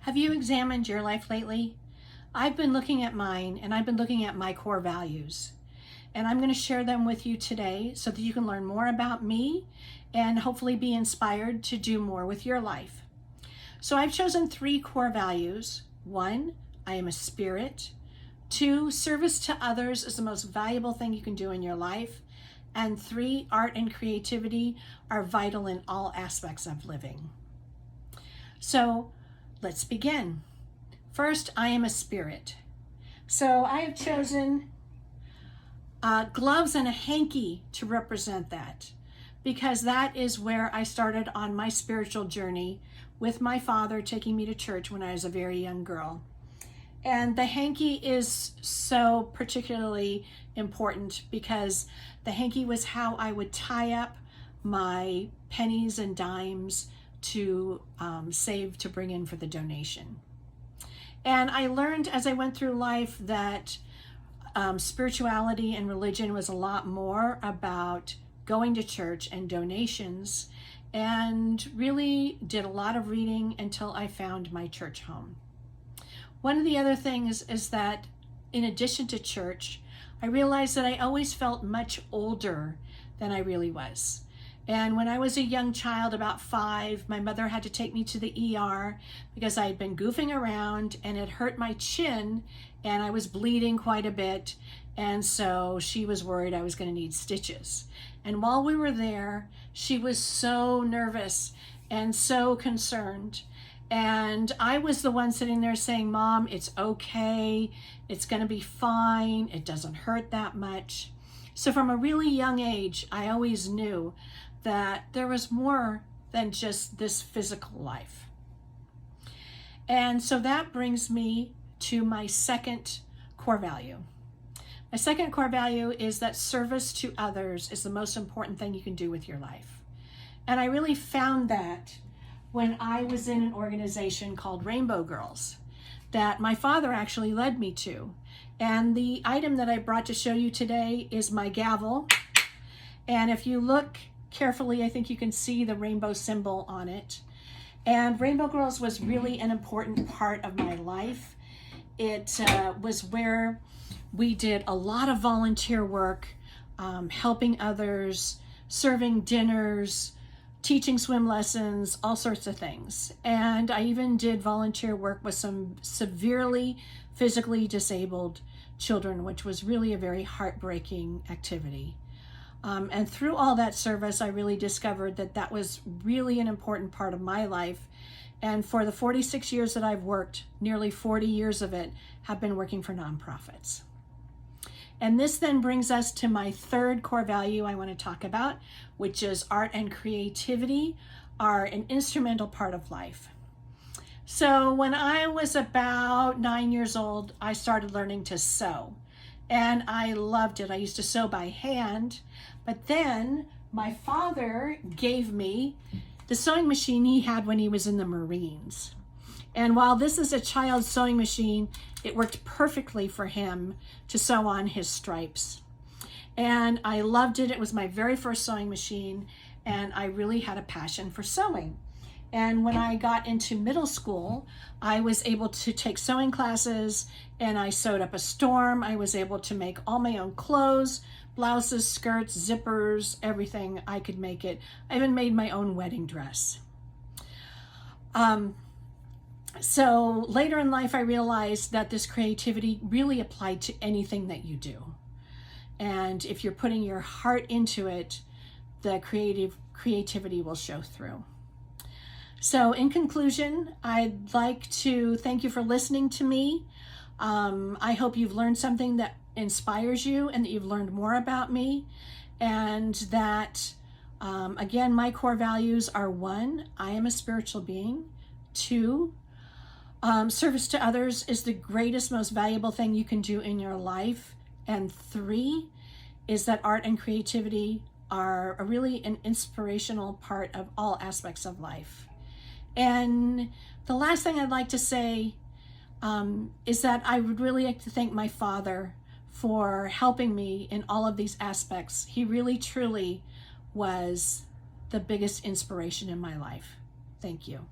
Have you examined your life lately? I've been looking at mine, and I've been looking at my core values. And I'm going to share them with you today so that you can learn more about me and hopefully be inspired to do more with your life. So I've chosen 3 core values. 1, I am a spirit. 2, service to others is the most valuable thing you can do in your life. And 3, art and creativity are vital in all aspects of living. So let's begin. First, I am a spirit. So I have chosen gloves and a hanky to represent that, because that is where I started on my spiritual journey with my father taking me to church when I was a very young girl. And the hanky is so particularly important because the hanky was how I would tie up my pennies and dimes to save to bring in for the donation. And I learned as I went through life that spirituality and religion was a lot more about going to church and donations, and really did a lot of reading until I found my church home. One of the other things is that in addition to church, I realized that I always felt much older than I really was. And when I was a young child, about 5, my mother had to take me to the ER because I had been goofing around and it hurt my chin and I was bleeding quite a bit. And so she was worried I was going to need stitches. And while we were there, she was so nervous and so concerned. And I was the one sitting there saying, "Mom, it's okay. It's going to be fine. It doesn't hurt that much." So from a really young age, I always knew that there was more than just this physical life. And so that brings me to my second core value. My second core value is that service to others is the most important thing you can do with your life. And I really found that when I was in an organization called Rainbow Girls that my father actually led me to. And the item that I brought to show you today is my gavel. And if you look carefully, I think you can see the rainbow symbol on it. And Rainbow Girls was really an important part of my life. It was where we did a lot of volunteer work, helping others, serving dinners, teaching swim lessons, all sorts of things. And I even did volunteer work with some severely physically disabled children, which was really a very heartbreaking activity. And through all that service, I really discovered that that was really an important part of my life. And for the 46 years that I've worked, nearly 40 years of it have been working for nonprofits. And this then brings us to my third core value I want to talk about, which is art and creativity are an instrumental part of life. So when I was about 9 years old, I started learning to sew. And I loved it. I used to sew by hand, but then my father gave me the sewing machine he had when he was in the Marines. And while this is a child's sewing machine, it worked perfectly for him to sew on his stripes. And I loved it. It was my very first sewing machine, and I really had a passion for sewing. And when I got into middle school, I was able to take sewing classes, and I sewed up a storm. I was able to make all my own clothes, blouses, skirts, zippers, everything I could make it. I even made my own wedding dress. So later in life, I realized that this creativity really applied to anything that you do. And if you're putting your heart into it, the creativity will show through. So in conclusion, I'd like to thank you for listening to me. I hope you've learned something that inspires you and that you've learned more about me. And that, again, my core values are 1, I am a spiritual being. 2, service to others is the greatest, most valuable thing you can do in your life. And 3 is that art and creativity are really an inspirational part of all aspects of life. And the last thing I'd like to say is that I would really like to thank my father for helping me in all of these aspects. He really, truly was the biggest inspiration in my life. Thank you.